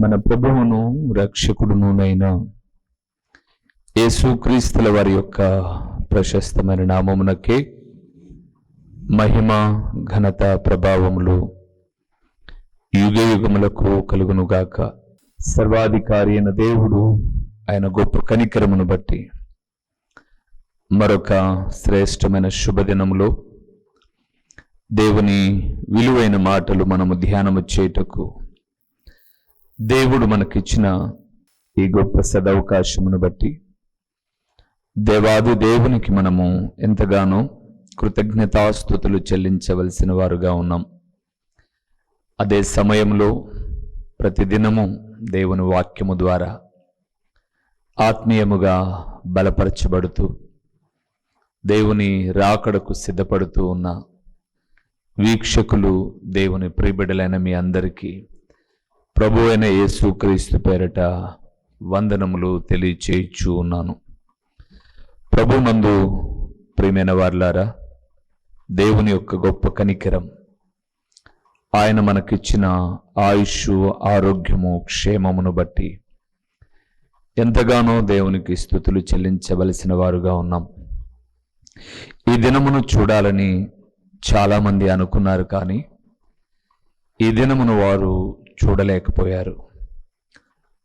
మన ప్రభువును రక్షకుడునునైన యేసుక్రీస్తుల వారి యొక్క ప్రశస్తమైన నామమునకే మహిమ ఘనత ప్రభావములు యుగ యుగములకు కలుగునుగాక. సర్వాధికారి అయిన దేవుడు ఆయన గొప్ప కనికరమును బట్టి మరొక శ్రేష్టమైన శుభదినములో దేవుని విలువైన మాటలు మనము ధ్యానము చేయుటకు దేవుడు మనకిచ్చిన ఈ గొప్ప సదవకాశమును బట్టి దేవాది దేవునికి మనము ఎంతగానో కృతజ్ఞతాస్తుతులు చెల్లించవలసిన వారుగా ఉన్నాం. అదే సమయంలో ప్రతిదినము దేవుని వాక్యము ద్వారా ఆత్మీయముగా బలపరచబడుతూ దేవుని రాకడకు సిద్ధపడుతూ ఉన్న వీక్షకులు, దేవుని ప్రియబిడ్డలైన మీ అందరికీ ప్రభు అయిన యేసుక్రీస్తు పేరట వందనములు తెలియచేయచ్చు ఉన్నాను. ప్రభునందు ప్రియమైన వారులారా, దేవుని యొక్క గొప్ప కనికరం, ఆయన మనకిచ్చిన ఆయుష్, ఆరోగ్యము, క్షేమమును బట్టి ఎంతగానో దేవునికి స్తుతులు చెల్లించవలసిన వారుగా ఉన్నాం. ఈ దినమును చూడాలని చాలామంది అనుకున్నారు, కానీ ఈ దినమును వారు చూడలేకపోయారు.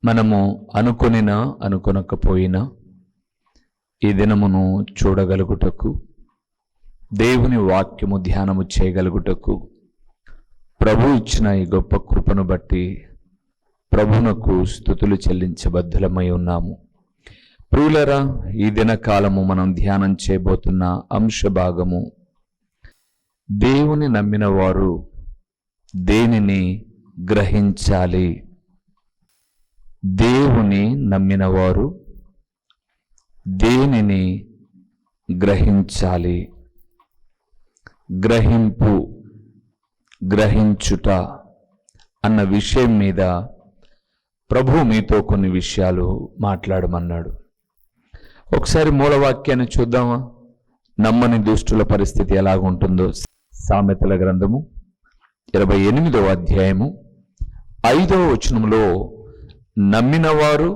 మనము అనుకొనినా అనుకొనకపోయినా ఈ దినమును చూడగలుగుటకు, దేవుని వాక్యము ధ్యానము చేయగలుగుటకు ప్రభు ఇచ్చిన ఈ గొప్ప కృపను బట్టి ప్రభునకు స్తుతులు చెల్లించబద్ధులమై ఉన్నాము. ప్రియులరా, ఈ దిన కాలము మనం ధ్యానం చేయబోతున్న అంశ భాగము, దేవుని నమ్మిన వారు దేనిని గ్రహించాలి. దేవుని నమ్మిన వారు దేనిని గ్రహించాలి. గ్రహింపు, గ్రహించుట అన్న విషయం మీద ప్రభు మీతో కొన్ని విషయాలు మాట్లాడమన్నాడు. ఒకసారి మూలవాక్యాన్ని చూద్దామా? నమ్మని దుష్టుల పరిస్థితి ఎలాగుంటుందో. సామెతల గ్రంథము 28వ అధ్యాయము 5వ వచనంలో నమ్మినవారు,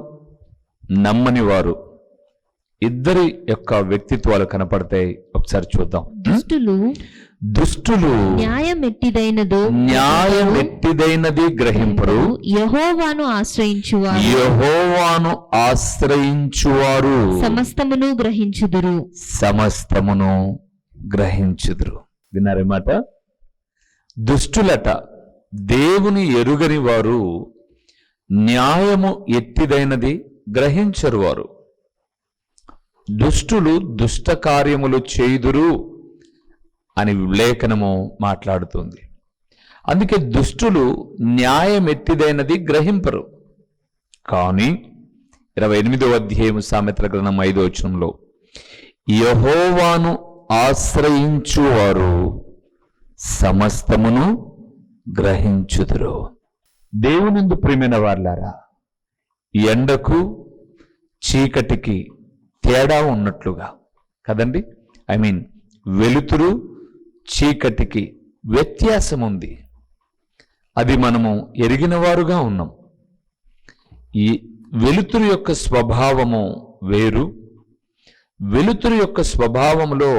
నమ్మని వారు ఇద్దరి యొక్క వ్యక్తిత్వాలు కనపడతాయి. ఒకసారి చూద్దాం. దుష్టులు న్యాయమెట్టిదైనది గ్రహింపరు, యెహోవాను ఆశ్రయించువారు సమస్తమును గ్రహించుదురు. విన్నారే మాట? దుష్టులట, దేవుని ఎరుగని వారు న్యాయము ఎట్టిదైనది గ్రహించరు. వారు దుష్టులు దుష్ట కార్యములు చేయుదురు అని లేఖనము మాట్లాడుతుంది. అందుకే దుష్టులు న్యాయం ఎట్టిదైనది గ్రహింపరు. కానీ 28వ అధ్యాయం సామెతల గ్రంథం 5వ వచనంలో యెహోవాను ఆశ్రయించువారు సమస్తమును గ్రహించుదురు. దేవునందు ప్రియమైన వారులారా, ఎండకు చీకటికి తేడా ఉన్నట్లుగా కదండి. వెలుతురు చీకటికి వ్యత్యాసం ఉంది. అది మనము ఎరిగిన వారుగా ఉన్నాం. ఈ వెలుతురు యొక్క స్వభావము వేరు. వెలుతురు యొక్క స్వభావంలో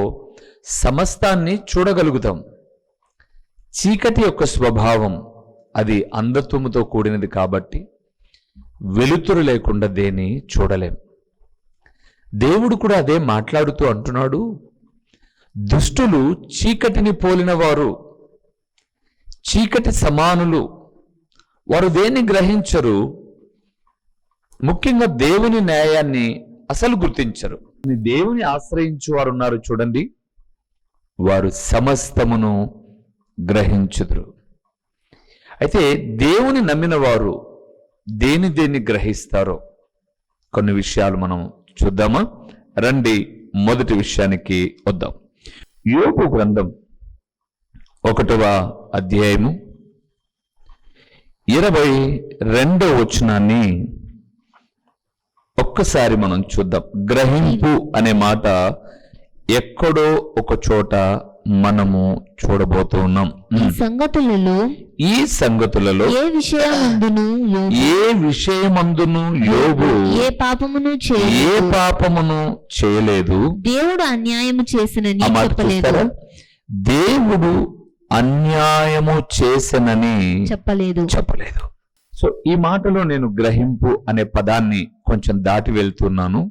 సమస్తాన్ని చూడగలుగుతాం. చీకటి యొక్క స్వభావం అది అంధత్వముతో కూడినది కాబట్టి వెలుతురు లేకుండా దేన్ని చూడలేం. దేవుడు కూడా అదే మాట్లాడుతూ అంటున్నాడు, దుష్టులు చీకటిని పోలిన వారు, చీకటి సమానులు. వారు దేన్ని గ్రహించరు, ముఖ్యంగా దేవుని న్యాయాన్ని అసలు గుర్తించరు. దేవుని ఆశ్రయించు వారు ఉన్నారు చూడండి, వారు సమస్తమును గ్రహించుదురు. అయితే దేవుని నమ్మిన వారు దేన్ని గ్రహిస్తారో కొన్ని విషయాలు మనం చూద్దామా? రండి, మొదటి విషయానికి వద్దాం. యోబు గ్రంథం 1వ అధ్యాయము 22వ వచనాన్ని ఒక్కసారి మనం చూద్దాం. గ్రహింపు అనే మాట ఎక్కడో ఒక చోట మనము చూడబోతూ ఉన్నాం. ఈ సంగతులలో ఈ సంగతులలో ఏ విషయమందును యోబు ఏ విషయమందును యోబు ఏ పాపమును ఏ చేయలేదు, పాపమును చేయలేదు. దేవుడు అన్యాయము చేసినని ఆ మాట చెప్పలేదు చూస్తారా? దేవుడు అన్యాయము చేసనని చెప్పలేదు. సో ఈ మాటలో నేను గ్రహింపు అనే పదాన్ని కొంచెం దాటి వెళ్తున్నాను.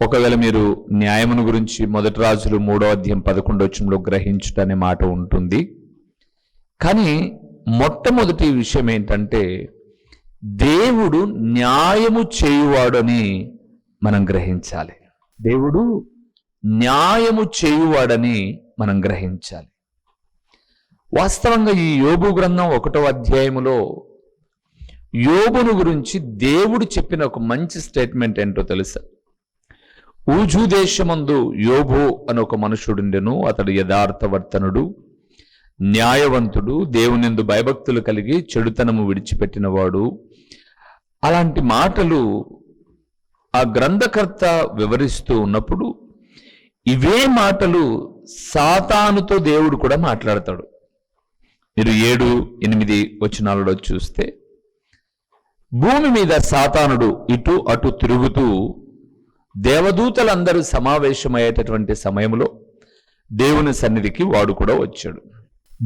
ఒకవేళ మీరు న్యాయమును గురించి 1 రాజులు 3:11 గ్రహించుట అనే మాట ఉంటుంది. కానీ మొట్టమొదటి విషయం ఏంటంటే దేవుడు న్యాయము చేయువాడని మనం గ్రహించాలి. దేవుడు న్యాయము చేయువాడని మనం గ్రహించాలి. వాస్తవంగా ఈ యోబు గ్రంథం 1వ అధ్యాయములో యోబును గురించి దేవుడు చెప్పిన ఒక మంచి స్టేట్మెంట్ ఏంటో తెలుసా? ఊజు దేశమందు యోబు అని ఒక మనుషుడుండెను. అతడు యథార్థవర్తనుడు, న్యాయవంతుడు, దేవునిందు భయభక్తులు కలిగి చెడుతనము విడిచిపెట్టినవాడు. అలాంటి మాటలు ఆ గ్రంథకర్త వివరిస్తూ ఉన్నప్పుడు ఇవే మాటలు సాతానుతో దేవుడు కూడా మాట్లాడతాడు. మీరు 7-8 వచనాలలో చూస్తే భూమి మీద సాతానుడు ఇటు అటు తిరుగుతూ దేవదూతలందరూ సమావేశమయ్యేటటువంటి సమయంలో దేవుని సన్నిధికి వాడు కూడా వచ్చాడు.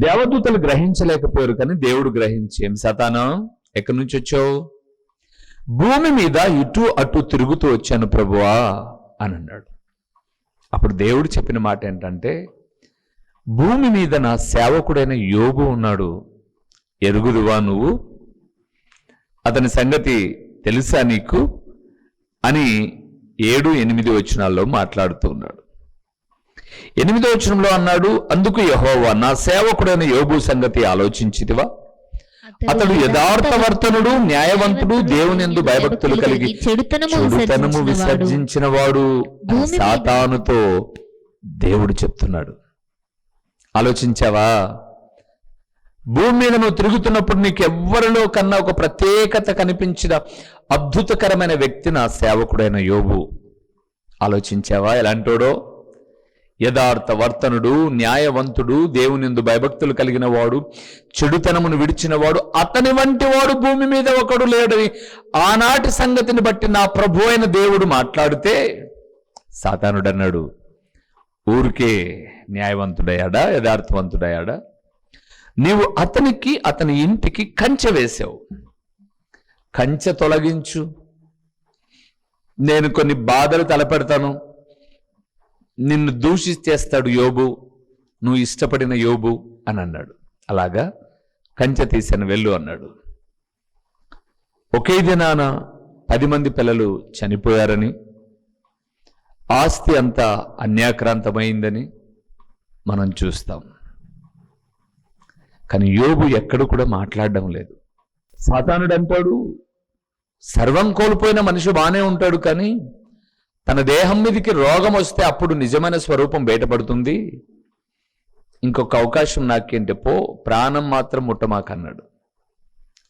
దేవదూతలు గ్రహించలేకపోయారు, కానీ దేవుడు గ్రహించి, ఏం సాతానా, ఎక్కడి నుంచి వచ్చావు? భూమి మీద ఇటు అటు తిరుగుతూ వచ్చాను ప్రభువా అని అన్నాడు. అప్పుడు దేవుడు చెప్పిన మాట ఏంటంటే, భూమి మీద నా సేవకుడైన యోబు ఉన్నాడు, ఎరుగుదువా నువ్వు? అతని సంగతి తెలుసా నీకు అని 7-8 వచనాల్లో మాట్లాడుతూ ఉన్నాడు. 8వ వచనంలో అన్నాడు, అందుకు యెహోవా, నా సేవకుడైన యోబు సంగతి ఆలోచించితివా? అతడు యథార్థవర్తనుడు, న్యాయవంతుడు, దేవునియందు భయభక్తులు కలిగి చెడుతనము విసర్జించిన వాడు అని సాతానుతో దేవుడు చెప్తున్నాడు. ఆలోచించావా? భూమి మీద నువ్వు తిరుగుతున్నప్పుడు నీకు ఎవ్వరిలో కన్నా ఒక ప్రత్యేకత కనిపించిన అద్భుతకరమైన వ్యక్తి నా సేవకుడైన యోబు. ఆలోచించావా ఎలాంటోడో? యథార్థవర్తనుడు, న్యాయవంతుడు, దేవునియందు భయభక్తులు కలిగిన వాడు, చెడుతనమును విడిచిన వాడు, అతని వంటి వాడు భూమి మీద ఒకడు లేడని ఆనాటి సంగతిని బట్టి నా ప్రభు అయిన దేవుడు మాట్లాడితే సాతానుడు అన్నాడు, ఊరికే న్యాయవంతుడయ్యాడా, యథార్థవంతుడయ్యాడా? నీవు అతనికి, అతని ఇంటికి కంచె వేశావు. కంచె తొలగించు, నేను కొన్ని బాధలు తలపెడతాను, నిన్ను దూషిస్తేస్తాడు యోబు, నువ్వు ఇష్టపడిన యోబు అని అన్నాడు. అలాగా కంచె తీసాను, వెళ్ళు అన్నాడు. ఒకే దినాన 10 మంది పిల్లలు చనిపోయారని, ఆస్తి అంతా అన్యాక్రాంతమైందని మనం చూస్తాం. కానీ యోబు ఎక్కడ కూడా మాట్లాడడం లేదు. సాతానుడు అంటాడు, సర్వం కోల్పోయిన మనిషి బానే ఉంటాడు, కానీ తన దేహం మీదకి రోగం వస్తే అప్పుడు నిజమైన స్వరూపం బయటపడుతుంది. ఇంకొక అవకాశం నాకేంటి, పో, ప్రాణం మాత్రం ముట్టమాకన్నాడు.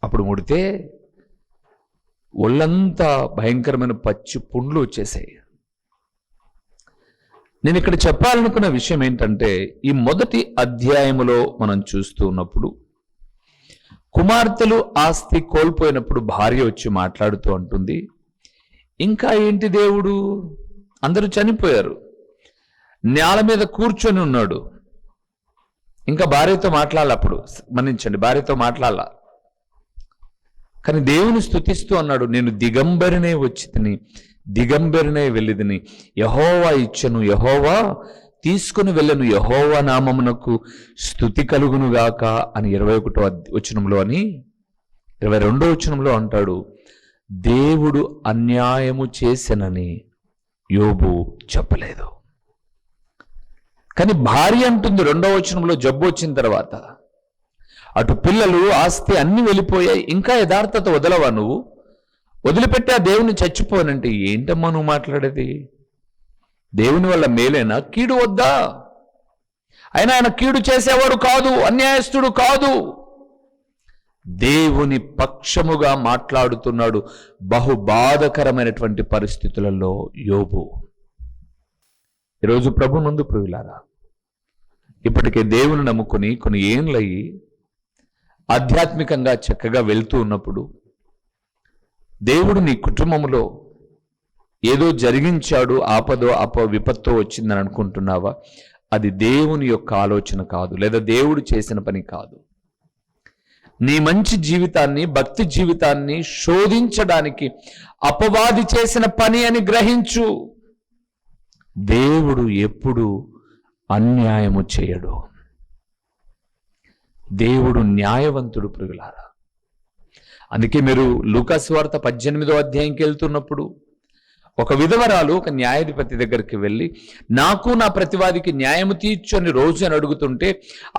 అప్పుడు ముడితే ఒళ్ళంతా భయంకరమైన పచ్చి పుండ్లు వచ్చేసాయి. నేను ఇక్కడ చెప్పాలనుకున్న విషయం ఏంటంటే, ఈ మొదటి అధ్యాయములో మనం చూస్తూ ఉన్నప్పుడు కుమార్తెలు ఆస్తి కోల్పోయినప్పుడు భార్య వచ్చి మాట్లాడుతూ అంటుంది, ఇంకా ఏంటి దేవుడు, అందరూ చనిపోయారు, నేల మీద కూర్చొని ఉన్నాడు, ఇంకా భార్యతో మాట్లాడాలి. అప్పుడు మన్నించండి, భార్యతో మాట్లాడాల. కానీ దేవుని స్తుతిస్తూ అన్నాడు, నేను దిగంబరినే వచ్చితిని, దిగంబరినే వెళ్ళిదిని, యెహోవా ఇచ్చెను, యెహోవా తీసుకుని వెళ్ళను, యెహోవా నామమునకు స్తుతి కలుగునుగాక అని 21వ వచనంలో అని 22వ వచనంలో అంటాడు, దేవుడు అన్యాయము చేసెనని యోబు చెప్పలేదు. కానీ భార్య అంటుంది 2వ వచనంలో, జబ్బు వచ్చిన తర్వాత, అటు పిల్లలు, ఆస్తి అన్ని వెళ్ళిపోయాయి, ఇంకా యథార్థత వదలవా నువ్వు? వదిలిపెట్టి ఆ దేవుని చచ్చిపోనంటే ఏంటమ్మా నువ్వు మాట్లాడేది? దేవుని వల్ల మేలేనా, కీడు వద్దా? అయినా ఆయన కీడు చేసేవాడు కాదు, అన్యాయస్తుడు కాదు, దేవుని పక్షముగా మాట్లాడుతున్నాడు బహు బాధకరమైనటువంటి పరిస్థితులలో యోబు. ఈరోజు ప్రభు నందు ప్రియులారా, ఇప్పటికే దేవుని నమ్ముకుని కొన్ని ఏండ్లయ్యి ఆధ్యాత్మికంగా చక్కగా వెళ్తూ ఉన్నప్పుడు దేవుడు నీ కుటుంబంలో ఏదో జరిగించాడు, ఆపదో విపత్తో వచ్చిందని అనుకుంటున్నావా? అది దేవుని యొక్క ఆలోచన కాదు, లేదా దేవుడు చేసిన పని కాదు. నీ మంచి జీవితాన్ని, భక్తి జీవితాన్ని శోధించడానికి అపవాది చేసిన పని అని గ్రహించు. దేవుడు ఎప్పుడు అన్యాయము చేయడు. దేవుడు న్యాయవంతుడు ప్రియులారా. అందుకే మీరు లూకా సువార్త 18వ అధ్యాయంకి వెళ్తున్నప్పుడు ఒక విధవరాలు ఒక న్యాయాధిపతి దగ్గరికి వెళ్ళి, నాకు నా ప్రతివాదికి న్యాయము తీర్చు అని రోజు అని అడుగుతుంటే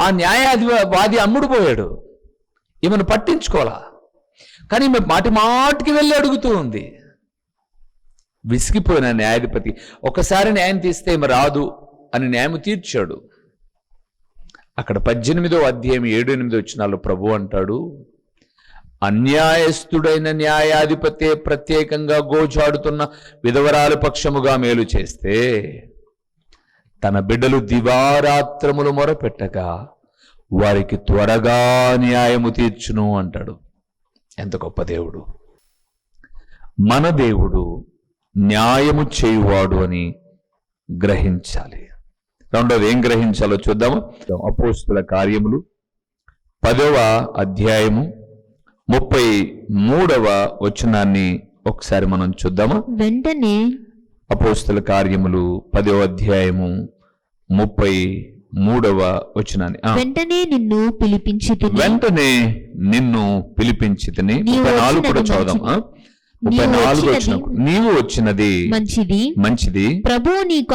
ఆ న్యాయాధివాది అమ్ముడుపోయాడు. ఈమెను పట్టించుకోవాలా, కానీ ఈమె మాటికి వెళ్ళి అడుగుతూ ఉంది. విసిగిపోయిన న్యాయాధిపతి ఒకసారి న్యాయం తీస్తే ఈమె రాదు అని న్యాయము తీర్చాడు. అక్కడ 18వ అధ్యాయం 7-8 వచనాల్లో ప్రభు అంటాడు, అన్యాయస్తుడైన న్యాయాధిపతే ప్రత్యేకంగా గోజాడుతున్న విధవరాలు పక్షముగా మేలు చేస్తే తన బిడ్డలు దివారాత్రములు మొరపెట్టగా వారికి త్వరగా న్యాయము తీర్చును అంటాడు. ఎంత గొప్ప దేవుడు! మన దేవుడు న్యాయము చేయువాడు అని గ్రహించాలి. రెండోది ఏం గ్రహించాలో చూద్దాము. అపోస్తుల కార్యములు 10వ అధ్యాయము 33వ వచనాన్ని ఒకసారి మనం చూద్దాము. వెంటనే అపోస్తుల కార్యములు 10వ అధ్యాయము 33వ వచనాన్ని. వెంటనే నిన్ను పిలిపించితిని. వెంటనే నిన్ను పిలిపించితిని. 34 కూడా చూద్దాం. 34 వచనం, నీవు వచ్చినది మంచిది మంచిది, ప్రభువు నీకు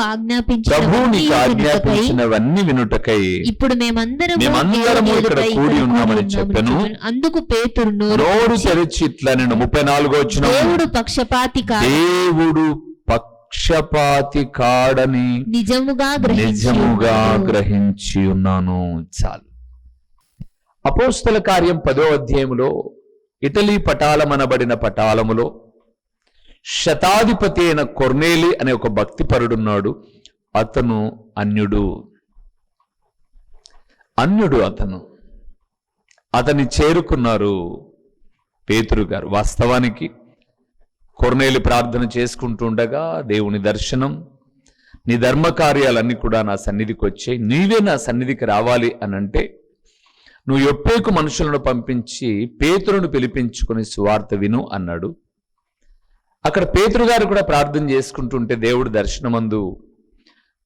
ఆజ్ఞాపించినవన్నీ వినుటకై ఇప్పుడు మేమందరము ఇక్కడ కూడి ఉన్నామని చెప్పెను. అందుకు పేతురు నోరు తెరిచి ఇట్లా నేను 34 వచనం, దేవుడు పక్షపాతి కాడని నిజముగా గ్రహించి ఉన్నాను. చాలు. అపోస్తల కార్యం 10వ అధ్యాయములో ఇటలీ పటాలమనబడిన పటాలములో శతాధిపతి అయిన కొర్నేలి అనే ఒక భక్తిపరుడున్నాడు. అతను అన్యుడు. అతన్ని చేరుకున్నారు పేతురు గారు. వాస్తవానికి కొర్నేలి ప్రార్థన చేసుకుంటుండగా దేవుని దర్శనం, నీ ధర్మ కార్యాలన్నీ కూడా నా సన్నిధికి వచ్చాయి, నీవే నా సన్నిధికి రావాలి అనంటే నువ్వు యొప్పేకు మనుషులను పంపించి పేతురును పిలిపించుకుని సువార్త విను అన్నాడు. అక్కడ పేతురు గారు కూడా ప్రార్థన చేసుకుంటుంటే దేవుడు దర్శనమందు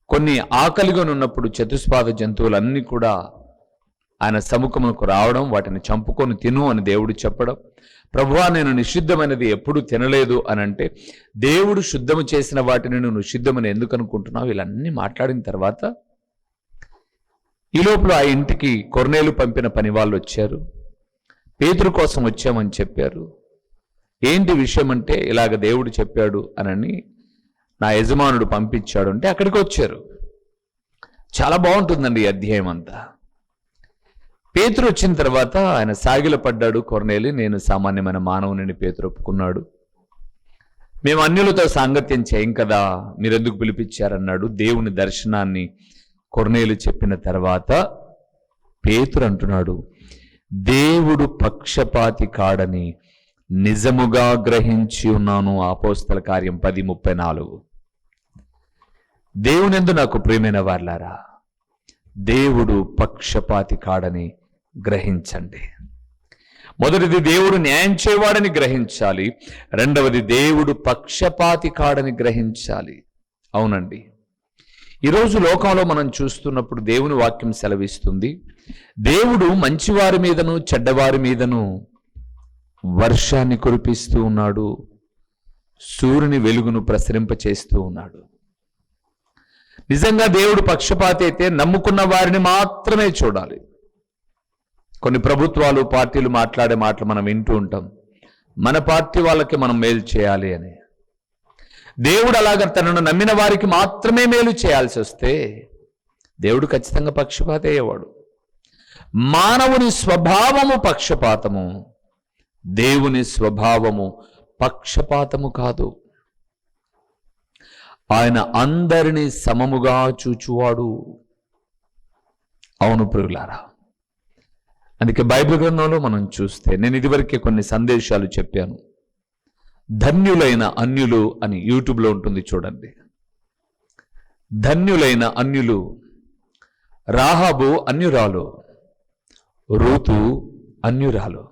కొన్ని ఆకలిగా ఉన్నప్పుడు చతుష్పాద జంతువులన్నీ కూడా ఆయన సముఖమునకు రావడం, వాటిని చంపుకొని తిను అని దేవుడు చెప్పడం, ప్రభువా నేను నిషిద్ధమైనది ఎప్పుడు తినలేదు అని అంటే, దేవుడు శుద్ధము చేసిన వాటిని నువ్వు నిషిద్ధమని ఎందుకు అనుకుంటున్నావు? వీళ్ళన్నీ మాట్లాడిన తర్వాత ఈ లోపల ఆ ఇంటికి కొర్నేలు పంపిన పని వాళ్ళు వచ్చారు. పేతురు కోసం వచ్చామని చెప్పారు. ఏంటి విషయం అంటే, ఇలాగ దేవుడు చెప్పాడు అని నా యజమానుడు పంపించాడు అంటే అక్కడికి వచ్చారు. చాలా బాగుంటుందండి ఈ అధ్యాయం అంతా. పేతురు వచ్చిన తర్వాత ఆయన సాగిలపడ్డాడు. కొర్నేలి, నేను సామాన్యమైన మానవుని పేతురు ఒప్పుకున్నాడు. మేము అన్యులతో సాంగత్యం చేయం కదా, మీరెందుకు పిలిపించారన్నాడు. దేవుని దర్శనాన్ని కొర్నేలు చెప్పిన తర్వాత పేతురు అంటున్నాడు, దేవుడు పక్షపాతి కాడని నిజముగా గ్రహించి ఉన్నాను. అపోస్తల కార్యం 10:34. దేవునియందు నాకు ప్రియమైన వారలారా, దేవుడు పక్షపాతి కాడని గ్రహించండి. మొదటిది దేవుడు న్యాయం చేయవాడని గ్రహించాలి. రెండవది దేవుడు పక్షపాతి కాడని గ్రహించాలి. అవునండి, ఈరోజు లోకంలో మనం చూస్తున్నప్పుడు దేవుని వాక్యం సెలవిస్తుంది, దేవుడు మంచివారి మీదను చెడ్డవారి మీదను వర్షాన్ని కురిపిస్తూ ఉన్నాడు, సూర్యుని వెలుగును ప్రసరింపచేస్తూ ఉన్నాడు. నిజంగా దేవుడు పక్షపాతి అయితే నమ్ముకున్న వారిని మాత్రమే చూడాలి. కొన్ని ప్రభుత్వాలు, పార్టీలు మాట్లాడే మాటలు మనం వింటూ ఉంటాం, మన పార్టీ వాళ్ళకి మనం మేలు చేయాలి అని. దేవుడు అలాగ తనను నమ్మిన వారికి మాత్రమే మేలు చేయాల్సి వస్తే దేవుడు ఖచ్చితంగా పక్షపాతి అయ్యేవాడు. మానవుని స్వభావము పక్షపాతము, దేవుని స్వభావము పక్షపాతము కాదు. ఆయన అందరినీ సమముగా చూచువాడు. అవును ప్రియులారా, అందుకే బైబిల్ గ్రంథంలో మనం చూస్తే, నేను ఇదివరకే కొన్ని సందేశాలు చెప్పాను. ధన్యులైన అన్యులు అని యూట్యూబ్లో ఉంటుంది, చూడండి. ధన్యులైన అన్యులు. రాహాబు అన్యురాలు, రూతు అన్యురాలు.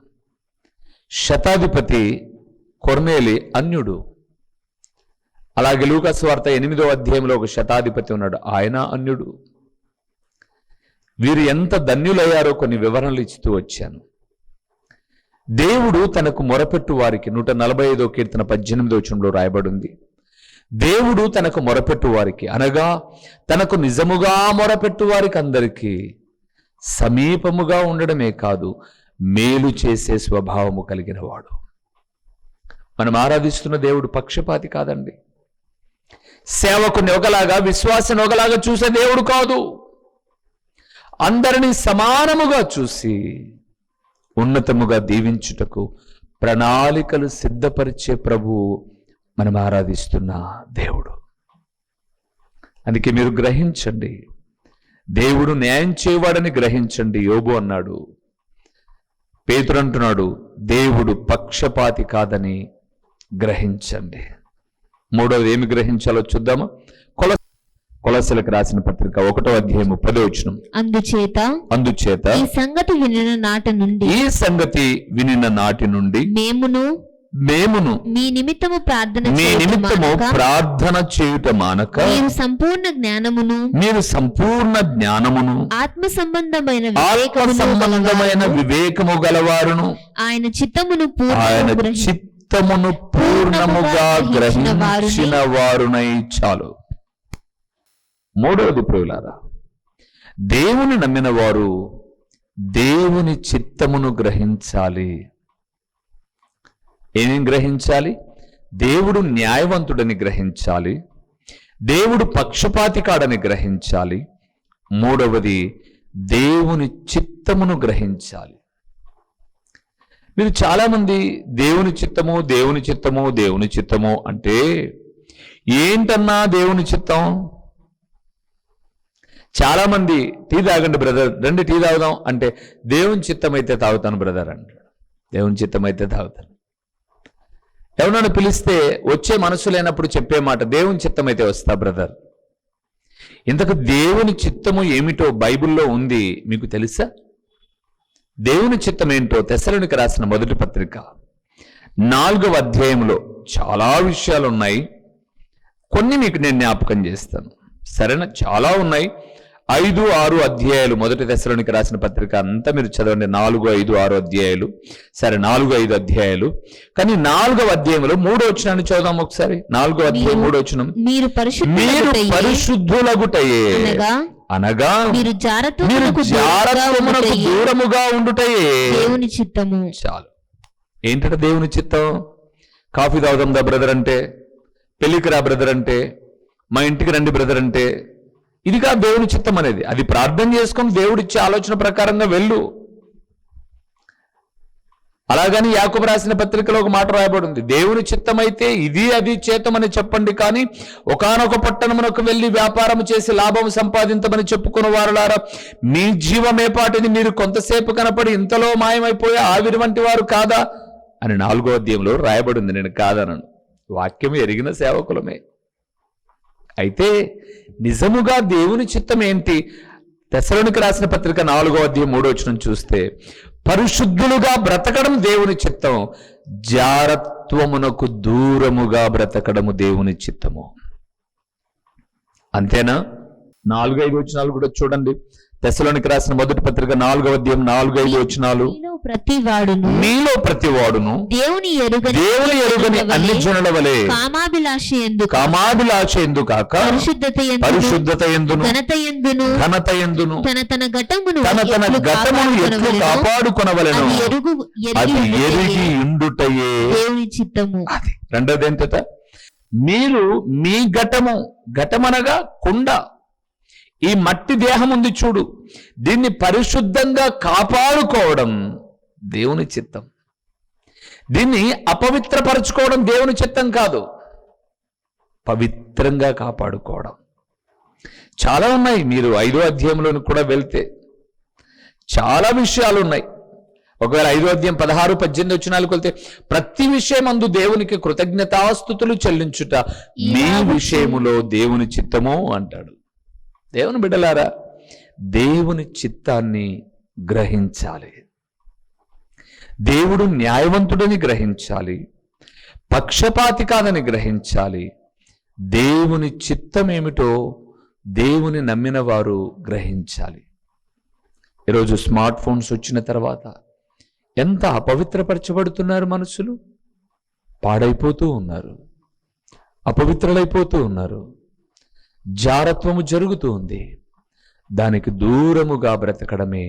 శతాధిపతి కొర్నేలి అన్యుడు. అలాగే లూకా సువార్త 8వ అధ్యాయంలో ఒక శతాధిపతి ఉన్నాడు, ఆయన అన్యుడు. వీరు ఎంత ధన్యులయ్యారో కొన్ని వివరణలు ఇస్తూ వచ్చాను. దేవుడు తనకు మొరపెట్టు వారికి 145వ కీర్తన 18వ వచనంలో రాయబడింది. దేవుడు తనకు మొరపెట్టు వారికి, అనగా తనకు నిజముగా మొరపెట్టు వారికి అందరికీ సమీపముగా ఉండడమే కాదు, మేలు చేసే స్వభావము కలిగిన వాడు. మనం ఆరాధిస్తున్న దేవుడు పక్షపాతి కాదండి. సేవకుని ఒకలాగా, విశ్వాసాన్ని ఒకలాగా చూసే దేవుడు కాదు. అందరినీ సమానముగా చూసి ఉన్నతముగా దీవించుటకు ప్రణాళికలు సిద్ధపరిచే ప్రభువు మనం ఆరాధిస్తున్న దేవుడు. అందుకే మీరు గ్రహించండి, దేవుడు న్యాయం చేయవాడని గ్రహించండి. యోబు అన్నాడు, పేతురు అంటున్నాడు, దేవుడు పక్షపాతి కాదని గ్రహించండి. మూడవది ఏమి గ్రహించాలో చూద్దామా? కొలస్సీలకు రాసిన పత్రిక 1వ అధ్యాయం 10వ వచనం. అందుచేత ఈ సంగతి వినిన నాటి నుండి మేమును మీ నిమిత్తము ప్రార్థన చేయుట మానక మీరు సంపూర్ణ జ్ఞానమును ఆత్మ సంబంధమైన వివేకము గలవారును ఆయన చిత్తమును పూర్ణముగా గ్రహించిన వారునై చాలు. మూడవది ప్రియులారా, దేవుని నమ్మిన వారు దేవుని చిత్తమును గ్రహించాలి. ఏమేం గ్రహించాలి? దేవుడు న్యాయవంతుడని గ్రహించాలి, దేవుడు పక్షపాతి కాడని గ్రహించాలి, మూడవది దేవుని చిత్తమును గ్రహించాలి. మీరు చాలామంది దేవుని చిత్తము దేవుని చిత్తము దేవుని చిత్తము అంటే ఏంటన్నా దేవుని చిత్తం? చాలా మంది టీ తాగండి బ్రదర్, రండి టీ తాగుదాం అంటే దేవుని చిత్తం అయితే తాగుతాను బ్రదర్ అంటాడు. దేవుని చిత్తం అయితే తాగుతాను. ఎవరైనా పిలిస్తే వచ్చే మనసు లేనప్పుడు చెప్పే మాట, దేవుని చిత్తం అయితే వస్తా బ్రదర్. ఇంతకు దేవుని చిత్తము ఏమిటో బైబిల్లో ఉంది, మీకు తెలుసా? దేవుని చిత్తం ఏంటో తెస్సలోనికీయులకు రాసిన మొదటి పత్రిక 4వ అధ్యాయంలో చాలా విషయాలు ఉన్నాయి. కొన్ని మీకు నేను జ్ఞాపకం చేస్తాను, సరేనా? చాలా ఉన్నాయి. 5, 6 అధ్యాయాలు మొదటి తెస్సలోనికీయులకు రాసిన పత్రిక అంతా మీరు చదవండి. 4, 5, 6 అధ్యాయాలు. సరే, 4, 5 అధ్యాయాలు. కానీ 4వ అధ్యాయంలో 3వ వచనాన్ని చదువుదాం ఒకసారి. 4వ అధ్యాయం 3వ వచనం. మీరు పరిశుద్ధులగుటయే అనగా మీరు జారత్వమునకు దూరముగా ఉండుటయే దేవుని చిత్తము. చాలు. ఏంటంటే దేవుని చిత్తం? కాఫీ తాగుదాం దా బ్రదర్ అంటే, పెళ్లికి రా బ్రదర్ అంటే, మా ఇంటికి రండి బ్రదర్ అంటే, ఇదిగా దేవుని చిత్తం అనేది. అది ప్రార్థన చేసుకొని దేవుడిచ్చే ఆలోచన ప్రకారంగా వెళ్ళు. అలాగని యాకోబు రాసిన పత్రికలో ఒక మాట రాయబడింది, దేవుని చిత్తం అయితే ఇది అది చేతమని చెప్పండి, కానీ ఒకానొక పట్టణమునకు వెళ్ళి వ్యాపారం చేసి లాభం సంపాదించమని చెప్పుకున్న వారులారా, మీ జీవమేపాటిని మీరు కొంతసేపు కనపడి ఇంతలో మాయమైపోయే ఆవిరి వంటి వారు కాదా అని 4వ అధ్యాయంలో రాయబడింది. నేను కాదనను, వాక్యం ఎరిగిన సేవకులమే. అయితే నిజముగా దేవుని చిత్తం ఏంటి? తెస్సలోనికీయులకు రాసిన పత్రిక 4వ అధ్యాయం 3వ వచనం చూస్తే, పరిశుద్ధులుగా బ్రతకడం దేవుని చిత్తం, జారత్వమునకు దూరముగా బ్రతకడము దేవుని చిత్తము. అంతేనా? 4, 5 వచనాలు కూడా చూడండి. తెస్సలోనికీయులకు రాసిన మొదటి పత్రిక 4వ అధ్యాయం 4, 5 వచనాలు. మీలో ప్రతివాడును దేవుని ఎరుగని అన్ని జనుల వలె కామాభిలాష ఎందు కాక పరిశుద్ధత యందును ఘనత యందును తన ఘటమును ఎట్లు కాపాడుకొనవలెను, అది ఎరిగి ఉండుటయే దేవుని చిత్తము. అది రెండోది ఏంటట? మీరు మీ ఘటమనగా కుండ, ఈ మట్టి దేహం ఉంది చూడు, దీన్ని పరిశుద్ధంగా కాపాడుకోవడం దేవుని చిత్తం. దీన్ని అపవిత్రపరచుకోవడం దేవుని చిత్తం కాదు, పవిత్రంగా కాపాడుకోవడం. చాలా ఉన్నాయి. మీరు 5వ అధ్యాయంలోని కూడా వెళ్తే చాలా విషయాలు ఉన్నాయి. ఒకవేళ 5వ అధ్యాయం 16, 18 వచనాలకు వెళ్తే ప్రతి విషయమందు దేవునికి కృతజ్ఞతాస్తుతులు చెల్లించుట మీ విషయములో దేవుని చిత్తము అంటాడు. దేవుని బిడ్డలారా, దేవుని చిత్తాన్ని గ్రహించాలి. దేవుడు న్యాయవంతుడని గ్రహించాలి, పక్షపాతి కాదని గ్రహించాలి. దేవుని చిత్తమేమిటో దేవుని నమ్మిన వారు గ్రహించాలి. ఈరోజు స్మార్ట్ ఫోన్స్ వచ్చిన తర్వాత ఎంత అపవిత్రపరచబడుతున్నారు మనుషులు, పాడైపోతూ ఉన్నారు, అపవిత్రులైపోతూ ఉన్నారు, జారత్వము జరుగుతూ ఉంది. దానికి దూరముగా బ్రతకడమే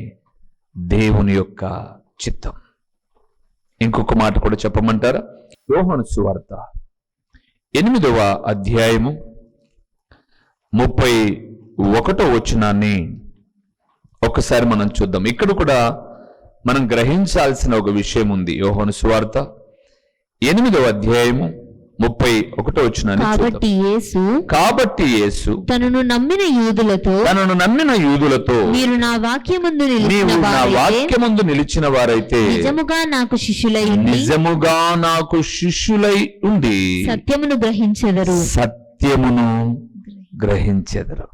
దేవుని యొక్క చిత్తం. ఇంకొక మాట కూడా చెప్పమంటారా? యోహాను సువార్త 8వ అధ్యాయము 31వ వచనాన్ని ఒక్కసారి మనం చూద్దాం. ఇక్కడ కూడా మనం గ్రహించాల్సిన ఒక విషయం ఉంది. యోహాను సువార్త 8వ అధ్యాయము 31వ వచనాన్ని చూద్దాం. కాబట్టి యేసు తనను నమ్మిన యూదులతో మీరు నా వాక్యమందు నిలిచిన వారైతే నిజముగా నాకు శిష్యులై ఉండి సత్యమును గ్రహించెదరు.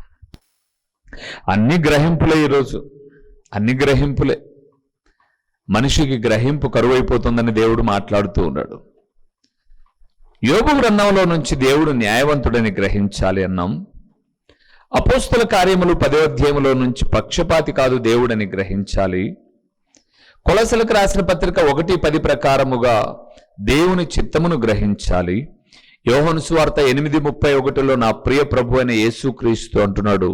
అన్ని గ్రహింపులే. ఈరోజు అన్ని గ్రహింపులే. మనిషికి గ్రహింపు కరువైపోతుందని దేవుడు మాట్లాడుతూ ఉన్నాడు. యోబు గ్రంథంలో నుంచి దేవుడు న్యాయవంతుడని గ్రహించాలి అన్నాం. అపోస్తల కార్యములు 10వ అధ్యాయంలో నుంచి పక్షపాతి కాదు దేవుడని గ్రహించాలి. కొలసలకు రాసిన పత్రిక 1:10 ప్రకారముగా దేవుని చిత్తమును గ్రహించాలి. యోహాను సువార్త 8:31లో నా ప్రియ ప్రభు అయిన యేసుక్రీస్తు అంటున్నాడు,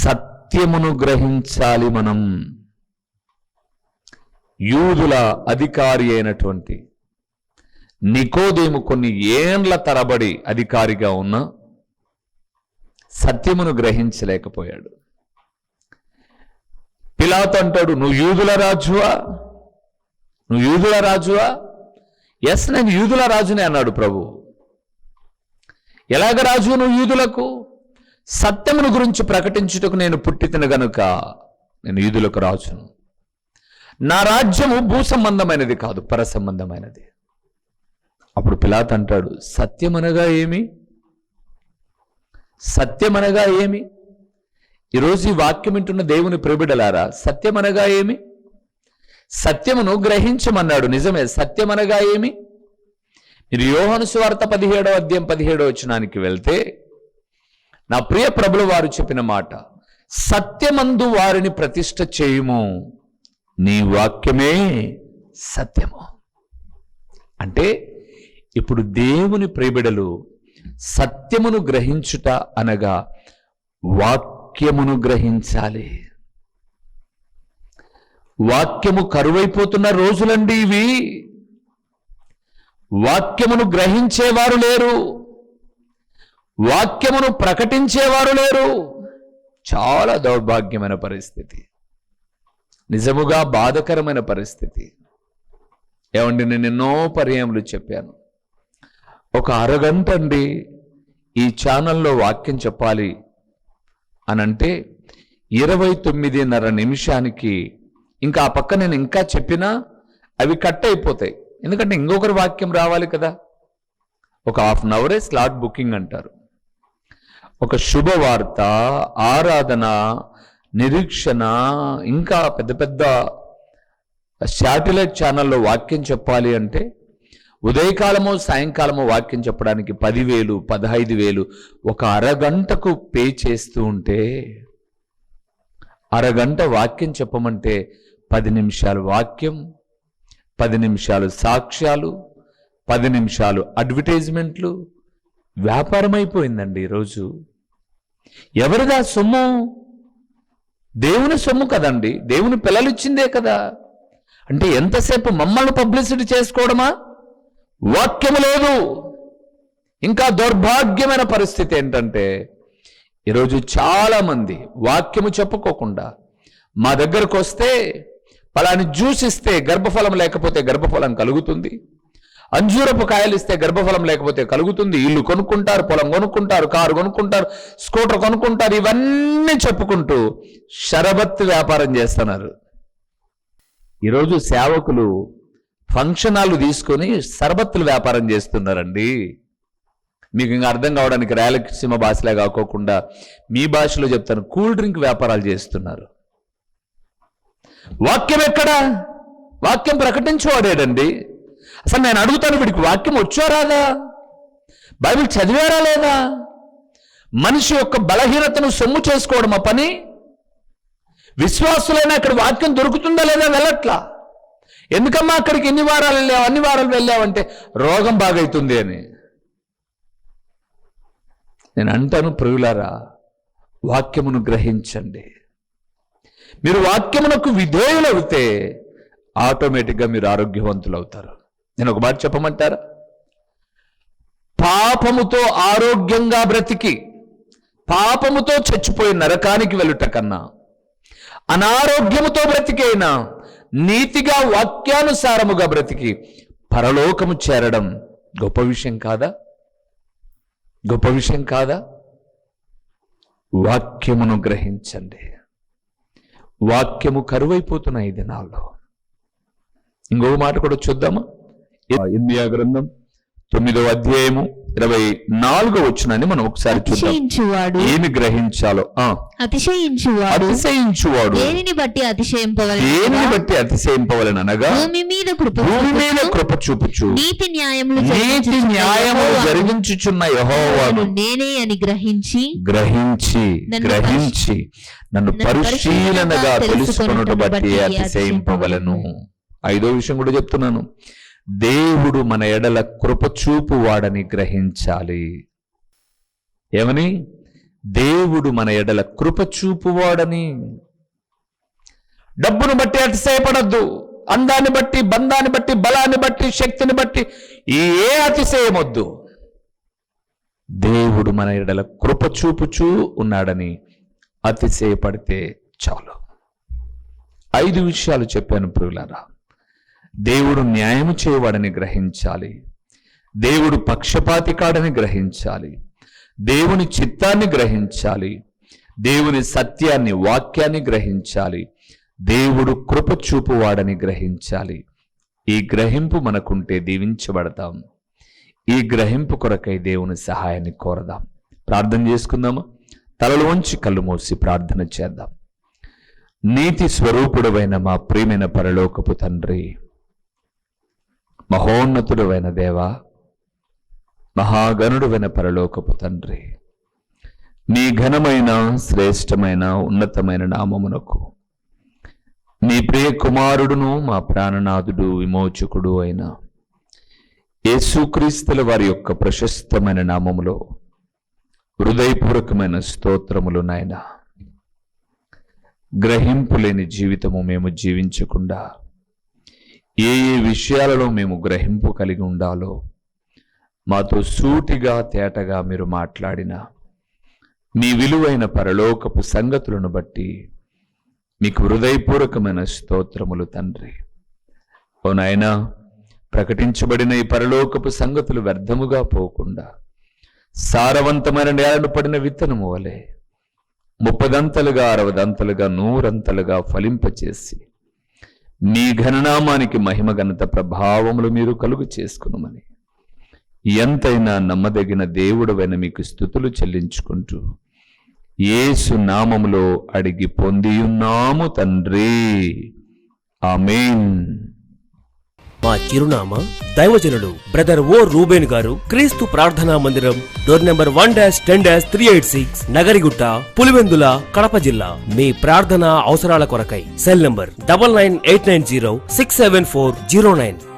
సత్యమును గ్రహించాలి. మనం యూదుల అధికారి అయినటువంటి నికోదేము కొన్ని ఏండ్ల తరబడి అధికారిగా ఉన్న సత్యమును గ్రహించలేకపోయాడు. పిలాతు అంటాడు, నువ్వు యూదుల రాజువా? ఎస్, నేను యూదుల రాజునే అన్నాడు ప్రభు. ఎలాగ రాజు నువ్వు యూదులకు? సత్యమును గురించి ప్రకటించుటకు నేను పుట్టితిన గనుక నేను యూదులకు రాజును. నా రాజ్యము భూ సంబంధమైనది కాదు, పర సంబంధమైనది. అప్పుడు పిలాతు అంటాడు, సత్యమనగా ఏమి? ఈరోజు ఈ వాక్యం వింటున్న దేవుని ప్రియబిడ్డలారా, సత్యమనగా ఏమి? సత్యమును గ్రహించమన్నాడు. నిజమే. సత్యమనగా ఏమి? మీరు యోహాను సువార్త 17వ అధ్యాయం 17వ వచనానికి వెళ్తే నా ప్రియ ప్రభుల వారు చెప్పిన మాట, సత్యమందు వారిని ప్రతిష్ఠ చేయుము, నీ వాక్యమే సత్యము. అంటే ఇప్పుడు దేవుని ప్రియబిడలు సత్యమును గ్రహించుట అనగా వాక్యమును గ్రహించాలి. వాక్యము కరువైపోతున్న రోజులండి ఇవి. వాక్యమును గ్రహించేవారు లేరు, వాక్యమును ప్రకటించేవారు లేరు. చాలా దౌర్భాగ్యమైన పరిస్థితి, నిజముగా బాధకరమైన పరిస్థితి. ఏమండి, నేను ఎన్నో పర్యాయములు చెప్పాను, ఒక అరగంట అండి ఈ ఛానల్లో వాక్యం చెప్పాలి అనంటే 29:30 నిమిషానికి ఇంకా ఆ పక్క నేను ఇంకా చెప్పినా అవి కట్ అయిపోతాయి. ఎందుకంటే ఇంకొకరి వాక్యం రావాలి కదా. ఒక ½ అన్ అవరే స్లాట్ బుకింగ్ అంటారు. ఒక శుభవార్త, ఆరాధన, నిరీక్షణ, ఇంకా పెద్ద పెద్ద శాటిలైట్ ఛానల్లో వాక్యం చెప్పాలి అంటే ఉదయకాలమో సాయంకాలమో వాక్యం చెప్పడానికి 10,000, 15,000 ఒక అరగంటకు పే చేస్తూ ఉంటే, అరగంట వాక్యం చెప్పమంటే 10 నిమిషాలు వాక్యం, 10 నిమిషాలు సాక్ష్యాలు, 10 నిమిషాలు అడ్వర్టైజ్మెంట్లు. వ్యాపారం అయిపోయిందండి ఈరోజు. ఎవరిదా సొమ్ము? దేవుని సొమ్ము కదండి, దేవుని పిల్లలు ఇచ్చిందే కదా. అంటే ఎంతసేపు మమ్మల్ని పబ్లిసిటీ చేసుకోవడమా? వాక్యము లేదు. ఇంకా దౌర్భాగ్యమైన పరిస్థితి ఏంటంటే ఈరోజు చాలా మంది వాక్యము చెప్పుకోకుండా మా దగ్గరకు వస్తే పలాని జ్యూస్ ఇస్తే గర్భఫలం లేకపోతే గర్భఫలం కలుగుతుంది, అంజూరపు కాయలు ఇస్తే గర్భఫలం లేకపోతే కలుగుతుంది, ఇల్లు కొనుక్కుంటారు, పొలం కొనుక్కుంటారు, కారు కొనుక్కుంటారు, స్కూటర్ కొనుక్కుంటారు, ఇవన్నీ చెప్పుకుంటూ షరబత్ వ్యాపారం చేస్తున్నారు. ఈరోజు సేవకులు ఫంక్షన్ హాల్ తీసుకొని సర్బత్తులు వ్యాపారం చేస్తున్నారండి. మీకు ఇంకా అర్థం కావడానికి రాయలసీమ భాషలే కాకోకుండా మీ భాషలో చెప్తాను, కూల్ డ్రింక్ వ్యాపారాలు చేస్తున్నారు. వాక్యం ఎక్కడా? వాక్యం ప్రకటించేవాడేడండి. అసలు నేను అడుగుతాను, వీడికి వాక్యం వచ్చో రాదా? బైబిల్ చదివారా లేదా? మనిషి యొక్క బలహీనతను సొమ్ము చేసుకోవడం ఆ పని. విశ్వాసులైనా అక్కడ వాక్యం దొరుకుతుందా లేదా వెళ్ళట్లా. ఎందుకమ్మా అక్కడికి ఎన్ని వారాలు వెళ్ళావు, అన్ని వారాలు వెళ్ళావంటే రోగం బాగైతుంది అని. నేను అంటాను, ప్రియులారా, వాక్యమును గ్రహించండి. మీరు వాక్యమునకు విధేయులవుతే ఆటోమేటిక్గా మీరు ఆరోగ్యవంతులు అవుతారు. నేను ఒక మాట చెప్పమంటారా? పాపముతో ఆరోగ్యంగా బ్రతికి పాపముతో చచ్చిపోయి నరకానికి వెళ్ళుట కన్నా అనారోగ్యముతో బ్రతికైనా నీతిగా వాక్యానుసారముగా బ్రతికి పరలోకము చేరడం గొప్ప విషయం కాదా? గొప్ప విషయం కాదా? వాక్యమును గ్రహించండి. వాక్యము కరువైపోతున్న ఈ దినాల్లో. ఇంకో మాట కూడా చూద్దామా? ఇర్మియా గ్రంథం 9వ అధ్యాయము 24వ వచనాన్ని మనం ఒకసారి చూద్దాం. ఏమి గ్రహించాలో. అతిశయించువాడు దేనిని బట్టి అతిశయింపవలెను అనగా భూమి మీద కృప చూపుచు నీతి న్యాయములు జరిగించుచున్న యెహోవాను నేనే అని గ్రహించి నన్ను పరిశీలనగా తెలుసుకొనుట బట్టి అతిశయింపవలెను. 5వ విషయం కూడా చెప్తున్నాను, దేవుడు మన ఎడల కృప చూపువాడని గ్రహించాలి. ఏమని? దేవుడు మన ఎడల కృప చూపువాడని. డబ్బును బట్టి అతిశయపడద్దు. అందాన్ని బట్టి, బంధాన్ని బట్టి, బలాన్ని బట్టి, శక్తిని బట్టి ఏ అతిశయమొద్దు. దేవుడు మన ఎడల కృప చూపుచూ ఉన్నాడని అతిశయపడితే చాలు. 5 విషయాలు చెప్పాను ప్రియులారా. దేవుడు న్యాయము చేయవాడని గ్రహించాలి. దేవుడు పక్షపాతి కాడని గ్రహించాలి. దేవుని చిత్తాన్ని గ్రహించాలి. దేవుని సత్యాన్ని, వాక్యాన్ని గ్రహించాలి. దేవుడు కృప చూపువాడని గ్రహించాలి. ఈ గ్రహింపు మనకుంటే దీవించబడతాం. ఈ గ్రహింపు కొరకై దేవుని సహాయాన్ని కోరదాం. ప్రార్థన చేసుకుందామా? తలలు వంచి కళ్ళు మూసి ప్రార్థన చేద్దాం. నీతి స్వరూపుడవైన మా ప్రియమైన పరలోకపు తండ్రి, మహోన్నతుడవైన దేవా, మహాగణుడవైన పరలోకపు తండ్రి, నీ ఘనమైన, శ్రేష్టమైన, ఉన్నతమైన నామమునకు నీ ప్రియ కుమారుడును మా ప్రాణనాథుడు విమోచకుడు అయిన యేసుక్రీస్తుల వారి యొక్క ప్రశస్తమైన నామములో హృదయపూర్వకమైన స్తోత్రములు నాయన. గ్రహింపు లేని జీవితము మేము జీవించకుండా ఏ ఏ విషయాలలో మేము గ్రహింపు కలిగి ఉండాలో మాతో సూటిగా తేటగా మీరు మాట్లాడిన మీ విలువైన పరలోకపు సంగతులను బట్టి మీకు హృదయపూర్వకమైన స్తోత్రములు తండ్రి. ఓ నాయనా, ప్రకటించబడిన ఈ పరలోకపు సంగతులు వ్యర్థముగా పోకుండా సారవంతమైన నేలను పడిన విత్తనము వలె 30దంతలుగా 60దంతలుగా 100అంతలుగా ఫలింపచేసి మీ ఘననామానికి మహిమ ఘనత ప్రభావములు మీరు కలుగు చేసుకునమని ఎంతైనా నమ్మదగిన దేవుడవైన మీకు స్తుతులు చెల్లించుకుంటూ యేసు నామములో అడిగి పొందియున్నాము తండ్రి. ఆమేన్. మా చిరునామా దైవజనులు బ్రదర్ ఓ రూబేన్ గారు, క్రీస్తు ప్రార్థనా మందిరం, డోర్ నెంబర్ 1-10-386, నగరిగుట్ట, పులివెందుల, కడప జిల్లా. మీ ప్రార్థనా అవసరాల కొరకై సెల్ నంబర్ 9989067409.